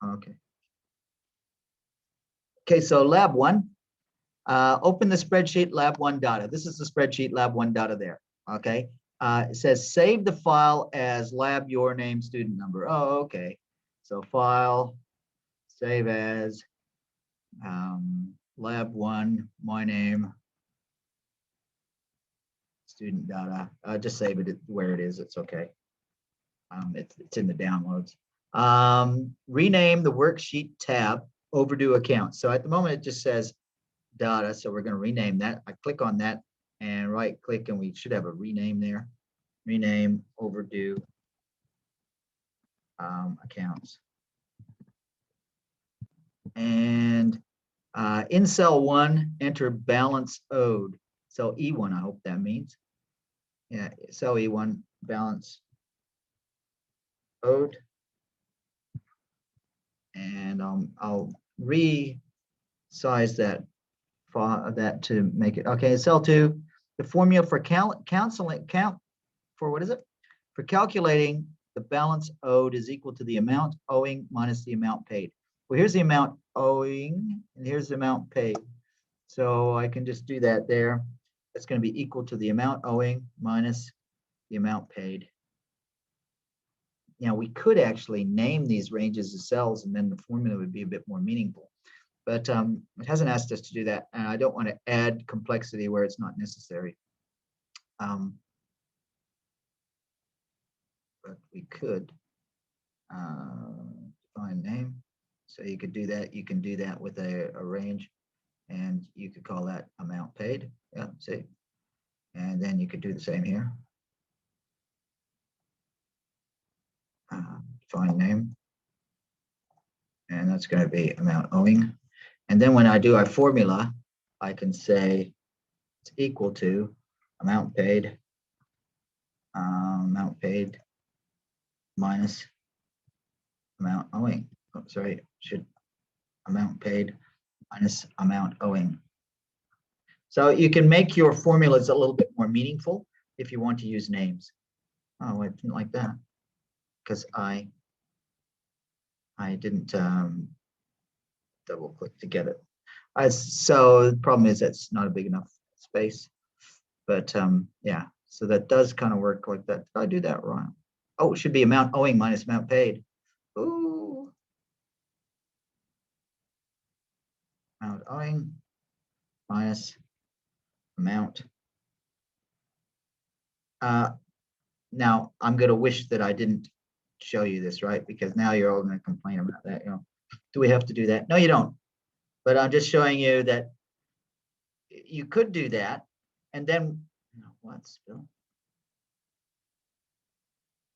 Okay. Okay, so lab one, open the spreadsheet lab one data. This is the spreadsheet lab one data there. Okay. It says save the file as lab your name student number. Oh, okay. So file, save as lab one, my name, student data. Just save it where it is. It's okay. It's in the downloads. Rename the worksheet tab overdue account. So at the moment it just says data. So we're going to rename that. I click on that and right click, and we should have a rename there. Rename overdue accounts. And in cell one, enter balance owed. So E1, I hope that means. Yeah, cell E1, balance owed. And I'll resize that to make it okay. Cell 2, the formula for for calculating the balance owed is equal to the amount owing minus the amount paid. Well, here's the amount owing and here's the amount paid. So I can just do that there. It's going to be equal to the amount owing minus the amount paid. Now we could actually name these ranges of cells and then the formula would be a bit more meaningful. But it hasn't asked us to do that, and I don't want to add complexity where it's not necessary. But we could define name. So you could do that. You can do that with a range, and you could call that amount paid. Yeah, see. And then you could do the same here. Define name. And that's going to be amount owing. And then when I do a formula, I can say it's equal to amount paid minus amount owing. Oh, sorry, should amount paid minus amount owing. So you can make your formulas a little bit more meaningful if you want to use names. Oh, I didn't like that because I didn't double click to get it. So the problem is that's not a big enough space, but yeah, so that does kind of work like that. Did I do that wrong? Oh, it should be amount owing minus amount paid. Ooh. Amount owing minus amount. Now I'm going to wish that I didn't show you this, right? Because now you're all going to complain about that. You know, do we have to do that? No, you don't. But I'm just showing you that you could do that, and then what still?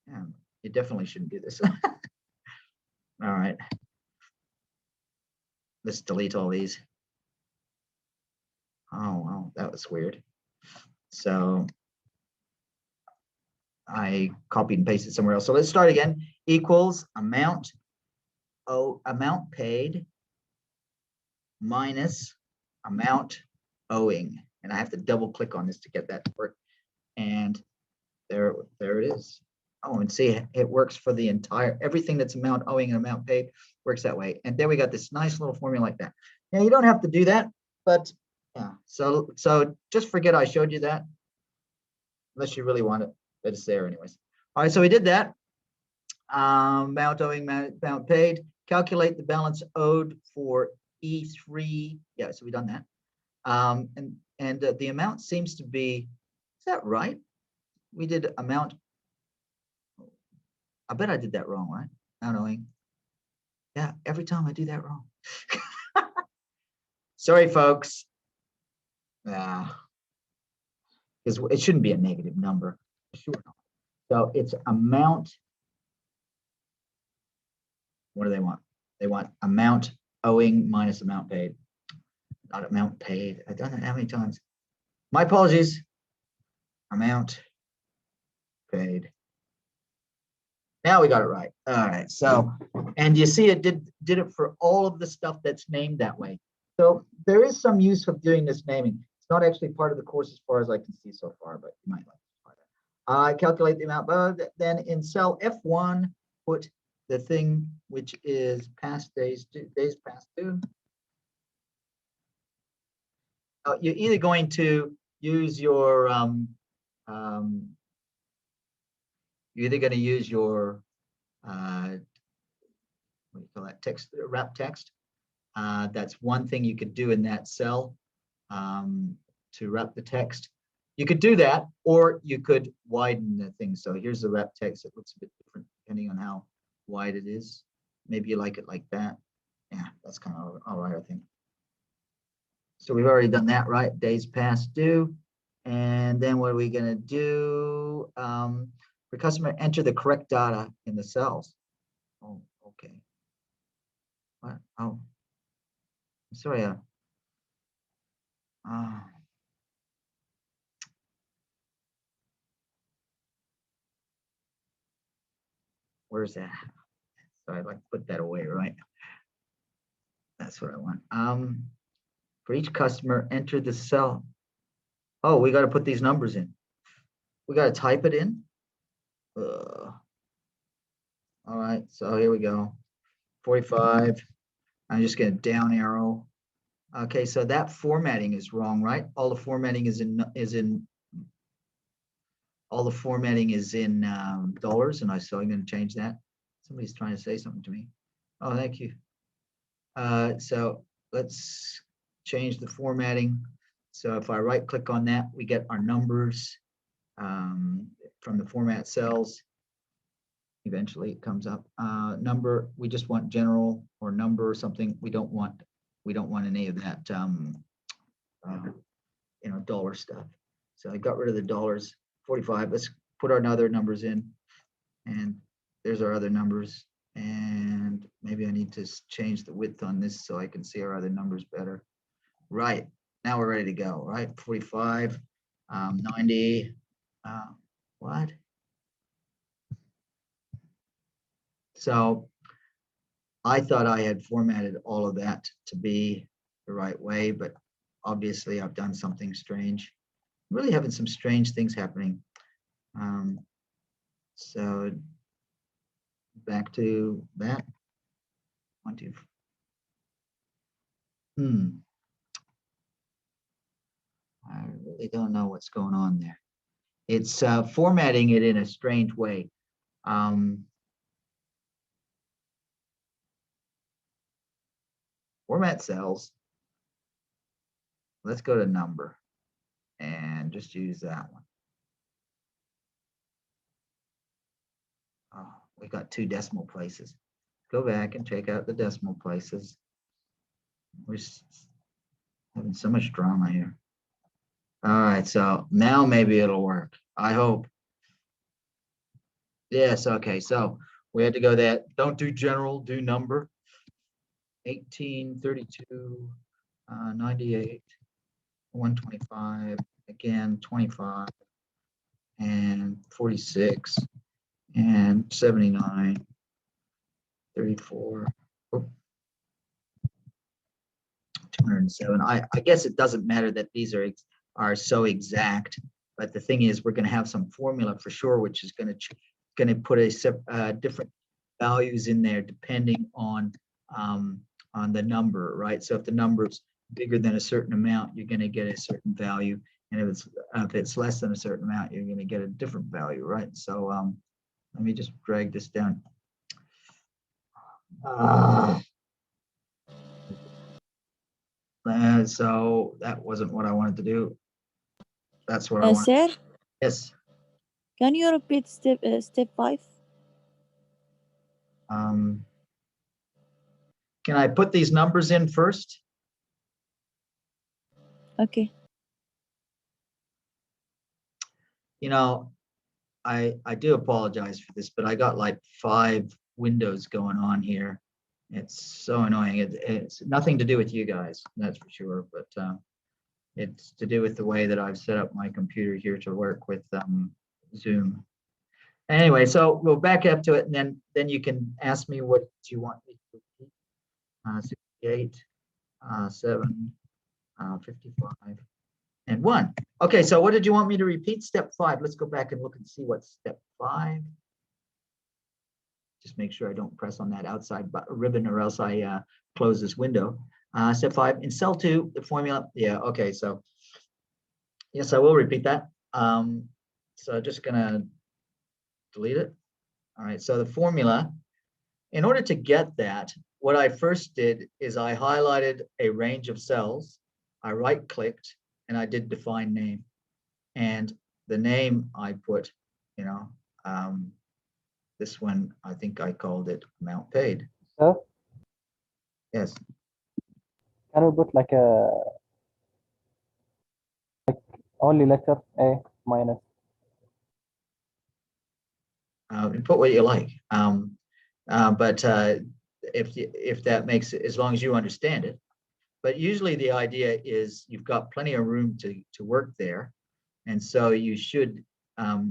Yeah, you definitely shouldn't do this. All right, let's delete all these. Oh well, that was weird. So I copied and pasted somewhere else. So let's start again. Equals amount paid minus amount owing, and I have to double click on this to get that to work. And there it is. Oh, and see, it works for the entire, everything that's amount owing and amount paid works that way. And then we got this nice little formula like that. Now you don't have to do that, but yeah. So just forget I showed you that, unless you really want it, but it's there anyways. All right, so we did that. Amount owing, amount paid. Calculate the balance owed for E3. Yeah, so we've done that. And the amount seems to be, is that right? We did amount. I bet I did that wrong, right? Amount owing. Yeah, every time I do that wrong. Sorry, folks. Because it shouldn't be a negative number. Sure. So it's amount. What do they want? They want amount owing minus amount paid. Not amount paid. I've done that how many times? My apologies. Amount paid. Now we got it right. All right. So, and you see it did it for all of the stuff that's named that way. So there is some use of doing this naming. It's not actually part of the course as far as I can see so far, but you might like to try that. Calculate the amount. Then in cell F1, put the thing which is past days past due. You're either going to use your you're either going to use your what do you call that, text, wrap text. That's one thing you could do in that cell, to wrap the text. You could do that, or you could widen the thing. So here's the wrap text. It looks a bit different depending on how wide it is. Maybe you like it like that. Yeah, that's kind of all right, I think. So we've already done that, right? Days past due. And then what are we going to do? For customer, enter the correct data in the cells. Oh, okay. What? Oh, sorry. Where's that? So I'd like to put that away, right? That's what I want. For each customer, enter the cell. Oh, we got to put these numbers in. We got to type it in. All right, so here we go. 45. I'm just going to down arrow. Okay, so that formatting is wrong, right? All the formatting is in dollars, and so I'm going to change that. Somebody's trying to say something to me. Oh, thank you. So let's change the formatting. So if I right click on that, we get our numbers from the format cells. Eventually it comes up. Number, we just want general or number or something. We don't want any of that dollar stuff. So I got rid of the dollars. 45. Let's put our other numbers in, and there's our other numbers. And maybe I need to change the width on this so I can see our other numbers better. Right, now we're ready to go, right? 45, 90, what? So I thought I had formatted all of that to be the right way, but obviously I've done something strange. I'm really having some strange things happening. So back to that. 1, 2. I really don't know what's going on there. It's formatting it in a strange way. Format cells. Let's go to number and just use that one. Oh, we got 2 decimal places. Go back and check out the decimal places. We're having so much drama here. All right, so now maybe it'll work. I hope. Yes, okay, so we had to go that. Don't do general, do number. 18, 32, 98, 125, again, 25, and 46, and 79, 34, 207. I guess it doesn't matter that these are so exact, but the thing is, we're going to have some formula for sure, which is going to put different values in there depending on the number, right? So if the number is bigger than a certain amount, you're going to get a certain value, and if it's less than a certain amount, you're going to get a different value, right? So let me just drag this down. So that wasn't what I wanted to do. That's what I want. Sir? Yes. Can you repeat step 5? Can I put these numbers in first? Okay. I do apologize for this, but I got like 5 windows going on here. It's so annoying. It's nothing to do with you guys, that's for sure, but it's to do with the way that I've set up my computer here to work with Zoom. Anyway, so we'll back up to it, and then you can ask me what you want me to repeat. 68, 7, 55, and 1. Okay, so what did you want me to repeat? Step 5. Let's go back and look and see what step 5. just make sure I don't press on that outside ribbon or else I close this window. Step 5, in cell 2, the formula, yeah, okay, so yes, I will repeat that. So just gonna delete it. All right, so the formula, in order to get that, what I first did is I highlighted a range of cells, I right-clicked, and I did define name. And the name I put, this one, I think I called it amount paid. Sir, Yes. can we put like only letter A minus? Put what you like. But if that makes it, as long as you understand it. But usually the idea is you've got plenty of room to work there. And so you should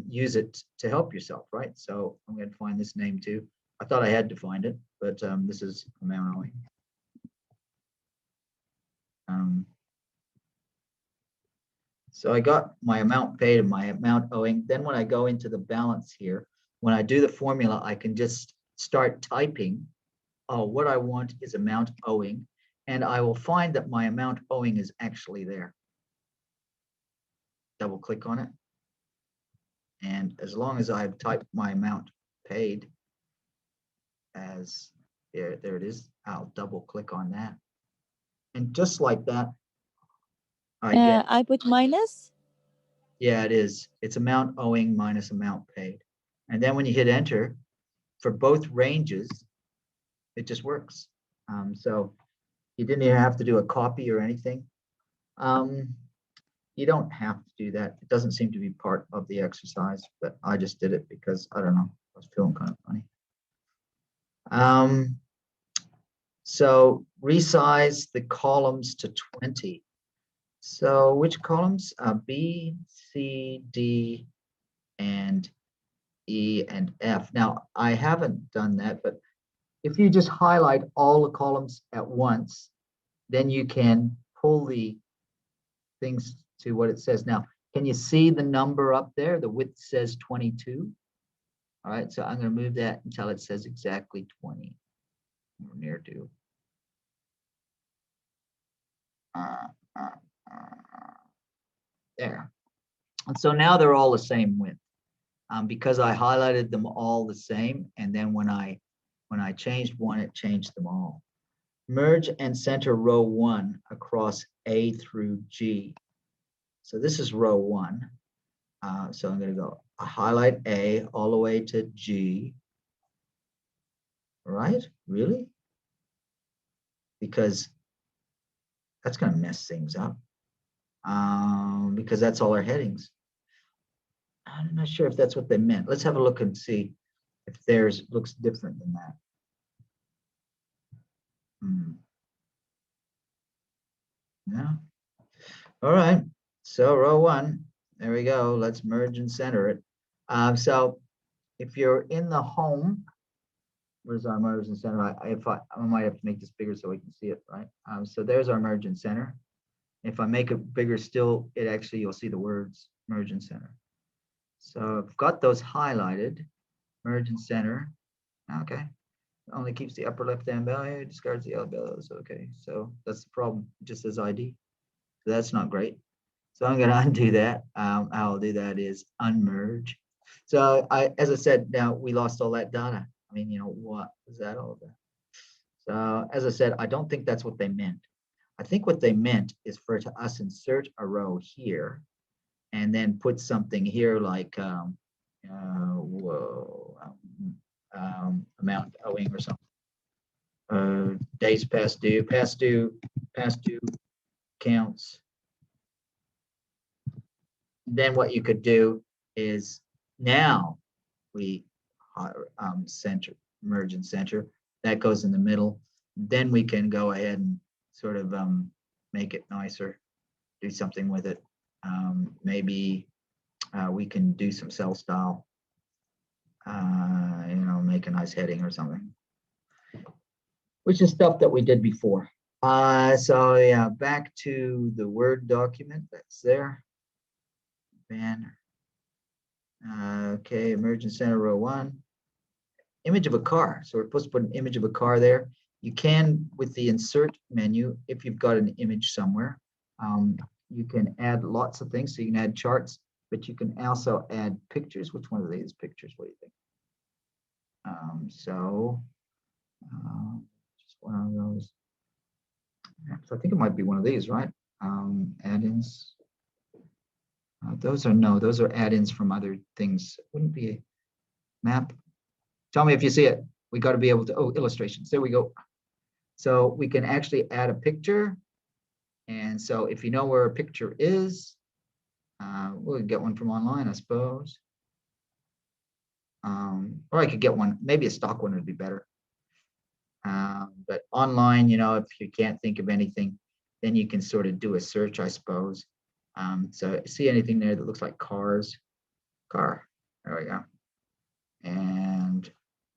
use it to help yourself, right? So I'm going to find this name too. I thought I had defined it, but this is amount owing. So I got my amount paid and my amount owing. Then when I go into the balance here, when I do the formula, I can just start typing, oh, what I want is amount owing, and I will find that my amount owing is actually there. Double click on it. And as long as I've typed my amount paid as there it is, I'll double click on that. And just like that, I put minus. Yeah, it is. It's amount owing minus amount paid. And then when you hit enter, for both ranges, it just works. So you didn't even have to do a copy or anything. You don't have to do that. It doesn't seem to be part of the exercise, but I just did it because, I don't know, I was feeling kind of funny. So resize the columns to 20. So which columns? B, C, D, and E, and F. Now, I haven't done that, but if you just highlight all the columns at once, then you can pull the things to what it says. Now, can you see the number up there? The width says 22. All right, so I'm going to move that until it says exactly 20, or near to. There. And so now they're all the same width. Because I highlighted them all the same, and then when I changed one, it changed them all. Merge and center row 1 across A through G. So this is row 1. So I'm going to go highlight A all the way to G. Right? Really? Because that's going to mess things up. Because that's all our headings. I'm not sure if that's what they meant. Let's have a look and see if theirs looks different than that. Yeah. All right. So row 1, there we go. Let's merge and center it. So if you're in the home, where's our merge and center? I might have to make this bigger so we can see it, right? So there's our merge and center. If I make it bigger still, it actually, you'll see the words merge and center. So I've got those highlighted, merge and center. Okay. Only keeps the upper left-hand value, discards the other values. Okay, so that's the problem. It just says ID. So that's not great. So I'm going to undo that. How I'll do that is unmerge. So as I said, now we lost all that data. I mean, what was that all about? So as I said, I don't think that's what they meant. I think what they meant is for us insert a row here and then put something here like amount owing or something. Days past due counts. Then what you could do is now we center, merge and center. That goes in the middle. Then we can go ahead and sort of make it nicer, do something with it. Maybe we can do some cell style, make a nice heading or something, which is stuff that we did before. So yeah, back to the Word document that's there. Banner. Okay, merge and center row 1. image of a car. So we're supposed to put an image of a car there. You can, with the insert menu, if you've got an image somewhere, you can add lots of things. So you can add charts, but you can also add pictures. Which one of these pictures? What do you think? Just one of those. So I think it might be one of these, right? Add-ins. Those are add-ins from other things. It wouldn't be a map. Tell me if you see it. We got to be able to, illustrations. There we go. So we can actually add a picture. And so if you know where a picture is, we'll get one from online, I suppose. Or I could get one, maybe a stock one would be better. But online, if you can't think of anything, then you can sort of do a search, I suppose. So see anything there that looks like cars? Car, there we go. And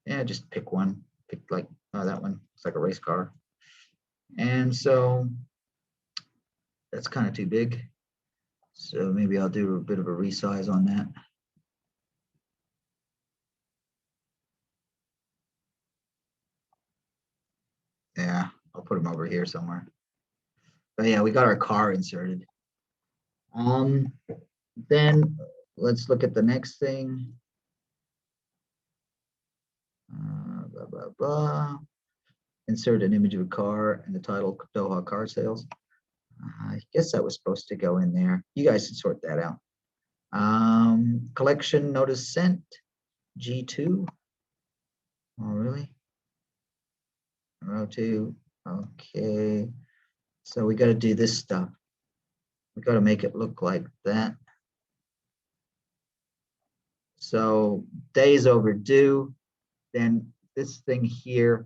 yeah, just pick one. Pick like, that one looks like a race car. And so that's kind of too big. So maybe I'll do a bit of a resize on that. Yeah, I'll put them over here somewhere. But yeah, we got our car inserted. Then let's look at the next thing. Blah, blah, blah. Insert an image of a car and the title Doha car sales. I guess that was supposed to go in there. You guys can sort that out. Collection notice sent, G2. Oh, really? Row 2. Okay. So we got to do this stuff. We got to make it look like that. So days overdue. Then this thing here,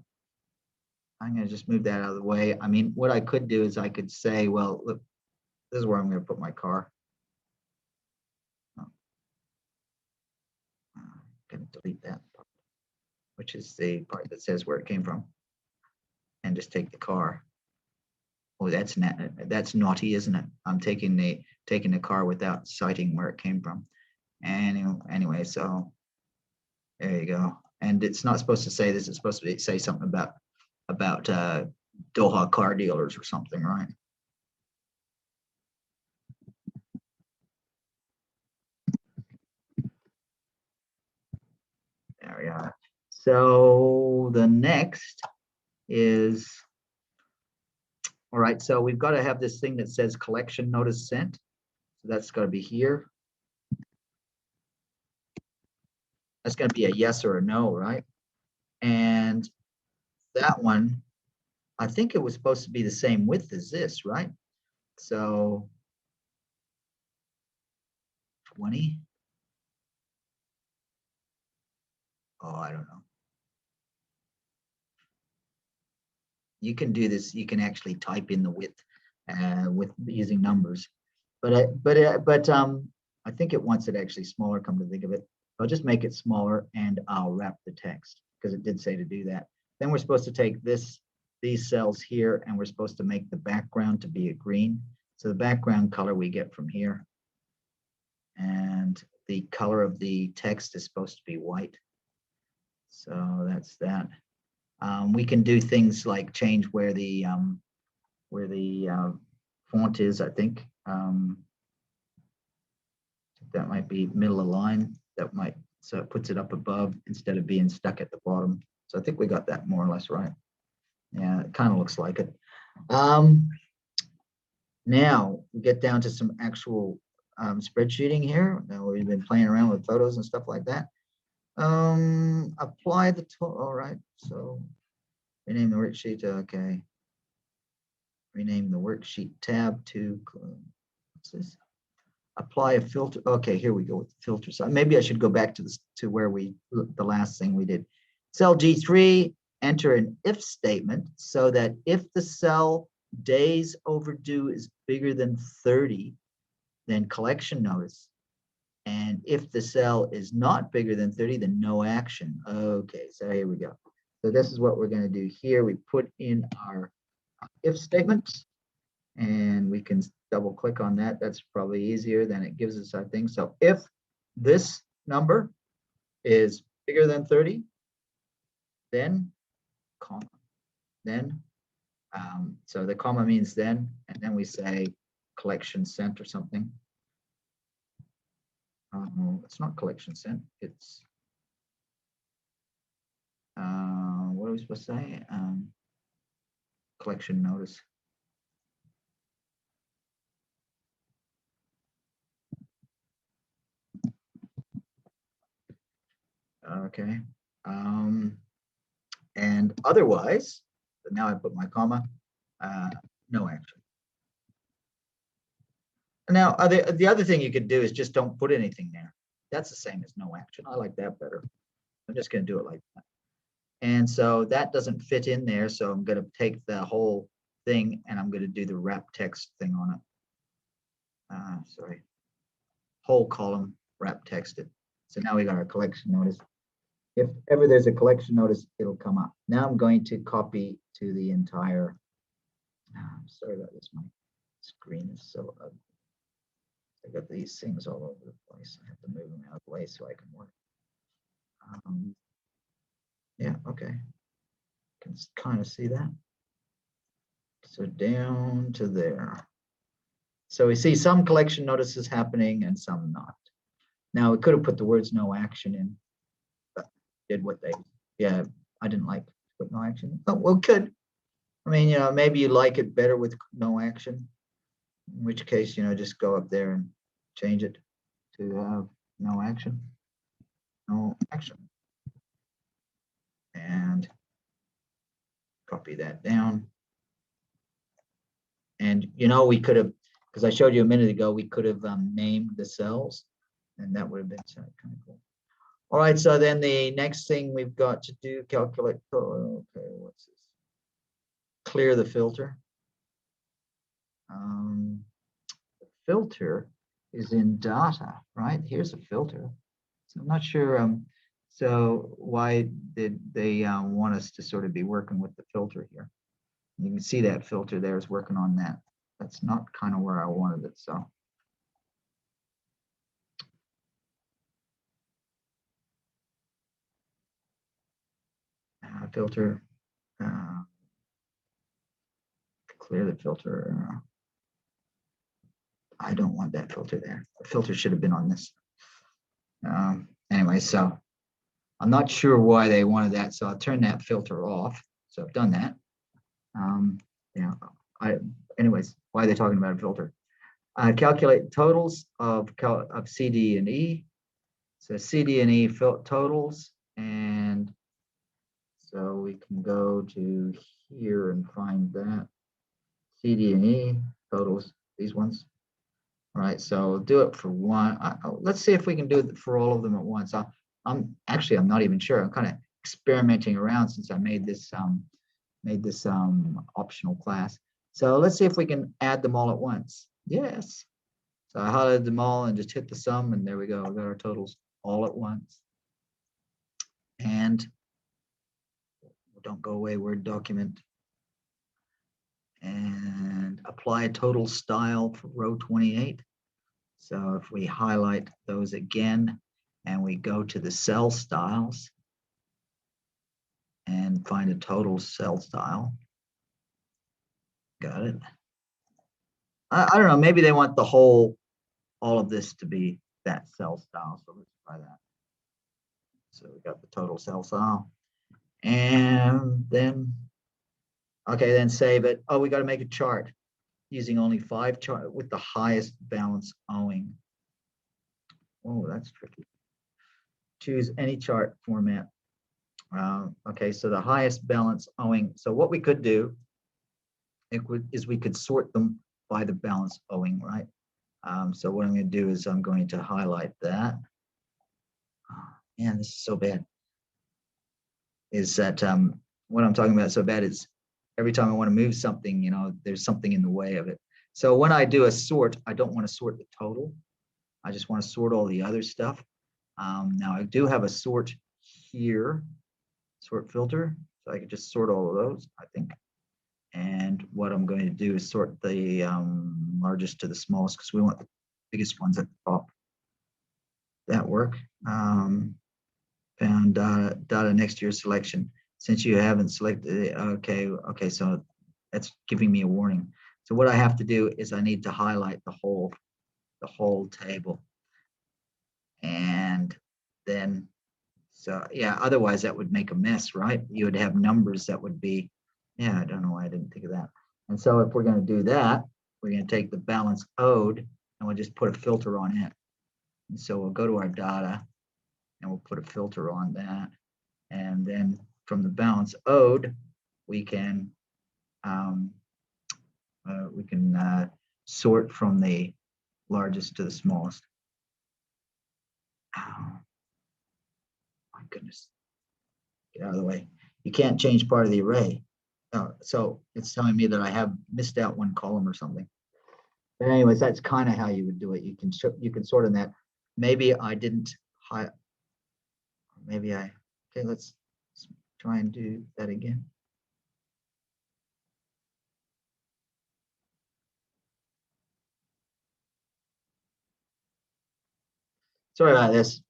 I'm going to just move that out of the way. I mean, what I could do is I could say, well, look, this is where I'm going to put my car. I'm going to delete that part, which is the part that says where it came from, and just take the car. Oh, that's naughty, isn't it? I'm taking the car without citing where it came from. And anyway, so there you go. And it's not supposed to say this. It's supposed to say something about Doha car dealers or something, right? There we are. So the next is, all right, so we've got to have this thing that says collection notice sent. So that's got to be here. That's going to be a yes or a no, right? And that one, I think it was supposed to be the same width as this, right? So 20. Oh, I don't know. You can do this. You can actually type in the width with using numbers, but I think it wants it actually smaller. Come to think of it, I'll just make it smaller and I'll wrap the text because it did say to do that. Then we're supposed to take these cells here and we're supposed to make the background to be a green. So the background color we get from here, and the color of the text is supposed to be white. So that's that. We can do things like change where the font is, I think. That might be middle of line. That might, so it puts it up above instead of being stuck at the bottom. So I think we got that more or less right. Yeah, it kind of looks like it. Now we get down to some actual spreadsheeting here. Now we've been playing around with photos and stuff like that. Apply the tool. All right, so rename the worksheet. Okay, rename the worksheet tab to, what's this? Apply a filter. Okay, here we go with the filter. So maybe I should go back to this, to where the last thing we did. Cell G3, enter an if statement so that if the cell days overdue is bigger than 30, then collection notice. And if the cell is not bigger than 30, then no action. Okay, so here we go. So this is what we're going to do here. We put in our if statement, and we can double click on that. That's probably easier than it gives us our thing. So if this number is bigger than 30, then, comma, then. So the comma means then, and then we say collection sent or something. It's not collection sent, it's, what are we supposed to say? Collection notice. Okay. And otherwise, but now I put my comma, no action. Now, the other thing you could do is just don't put anything there. That's the same as no action. I like that better. I'm just going to do it like that. And so that doesn't fit in there. So I'm going to take the whole thing and I'm going to do the wrap text thing on it. Sorry. Whole column wrap texted. So now we got our collection notice. If ever there's a collection notice, it'll come up. Now I'm going to copy to the entire, sorry about this, my screen is so ugly. I got these things all over the place. I have to move them out of the way so I can work. Yeah, okay. Can kind of see that. So down to there. So we see some collection notices happening and some not. Now we could have put the words no action in, but did what they, yeah, I didn't like to put no action. Oh, well, could. I mean, you know, maybe you like it better with no action, in which case, you know, just go up there and change it to no action. No action. And copy that down. And, you know, we could have, because I showed you a minute ago, we could have named the cells, and that would have been kind of cool. All right, so then the next thing we've got to do, calculate, okay, what's this? Clear the filter. The filter is in data, right? Here's a filter. So I'm not sure, so why did they want us to sort of be working with the filter here? You can see that filter there is working on that. That's not kind of where I wanted it, so. Filter, clear the filter. I don't want that filter there. The filter should have been on this. Anyway, so I'm not sure why they wanted that, so I'll turn that filter off. So I've done that. Yeah, anyways, why are they talking about a filter? Calculate totals of C, D, and E. So C, D, and E totals, and so we can go to here and find that. C, D, and E totals, these ones. All right, so do it for one. Let's see if we can do it for all of them at once. I'm not even sure. I'm kind of experimenting around since I made this optional class. So let's see if we can add them all at once. Yes. So I highlighted them all and just hit the sum, and there we go. We got our totals all at once. And don't go away, Word document. And apply total style for row 28. So if we highlight those again and we go to the cell styles and find a total cell style. Got it. I don't know, maybe they want all of this to be that cell style. So let's try that. So we got the total cell style. And then, okay, then save it. Oh, we got to make a chart using only 5 chart with the highest balance owing. Oh, that's tricky. Choose any chart format. Okay, so the highest balance owing. So what we could do is we could sort them by the balance owing, right? So what I'm going to do is I'm going to highlight that. Man, this is so bad. Is that what I'm talking about so bad is every time I want to move something, you know, there's something in the way of it. So when I do a sort, I don't want to sort the total. I just want to sort all the other stuff. Now I do have a sort here, sort filter. So I could just sort all of those, I think. And what I'm going to do is sort the largest to the smallest because we want the biggest ones at the top. That work. Found data next to your selection. since you haven't selected it, okay, so that's giving me a warning. So what I have to do is I need to highlight the whole table. And then, so yeah, otherwise that would make a mess, right? You would have numbers that would be, yeah, I don't know why I didn't think of that. And so if we're going to do that, we're going to take the balance owed and we'll just put a filter on it. And so we'll go to our data and we'll put a filter on that. And then from the balance owed, we can sort from the largest to the smallest. Oh, my goodness. Get out of the way. You can't change part of the array. So it's telling me that I have missed out one column or something. But anyways, that's kind of how you would do it. You can sort in that. Maybe I didn't hide. Maybe I. Okay, let's try and do that again. Sorry about this.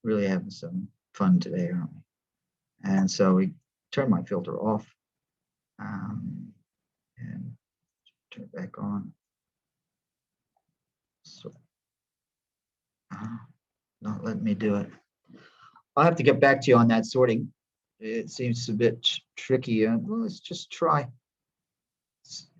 Really having some fun today, aren't we? And so we turn my filter off and turn it back on. So, not letting me do it. I'll have to get back to you on that sorting. It seems a bit tricky. Well, let's just try.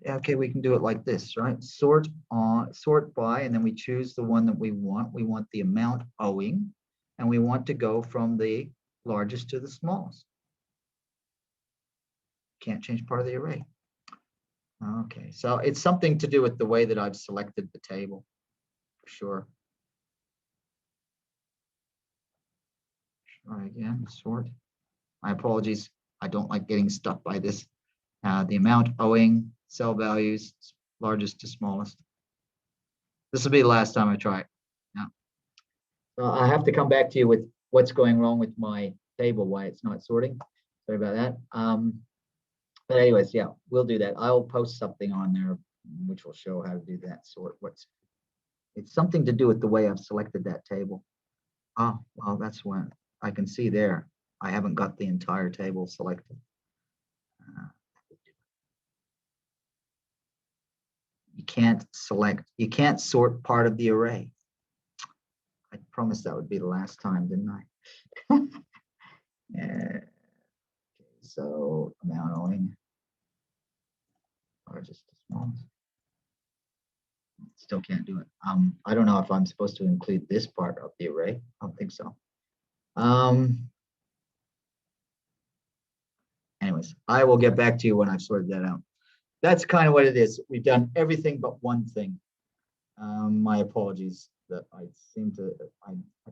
Okay, we can do it like this, right? Sort by, and then we choose the one that we want. We want the amount owing, and we want to go from the largest to the smallest. Can't change part of the array. Okay, so it's something to do with the way that I've selected the table, for sure. Try again, sort. My apologies. I don't like getting stuck by this. The amount owing, cell values, largest to smallest. This will be the last time I try it. Yeah. So I have to come back to you with what's going wrong with my table, why it's not sorting. Sorry about that. But anyways, yeah, we'll do that. I'll post something on there which will show how to do that sort. It's something to do with the way I've selected that table. Oh, well, that's what I can see there. I haven't got the entire table selected. You can't sort part of the array. I promised that would be the last time, didn't I? Okay, so amount owing, largest to smallest. Still can't do it. I don't know if I'm supposed to include this part of the array. I don't think so. Anyways, I will get back to you when I've sorted that out. That's kind of what it is. We've done everything but one thing. My apologies that I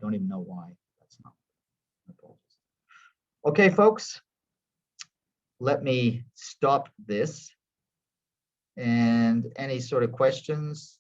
don't even know why. That's not my apologies. Okay, folks, let me stop this. And any sort of questions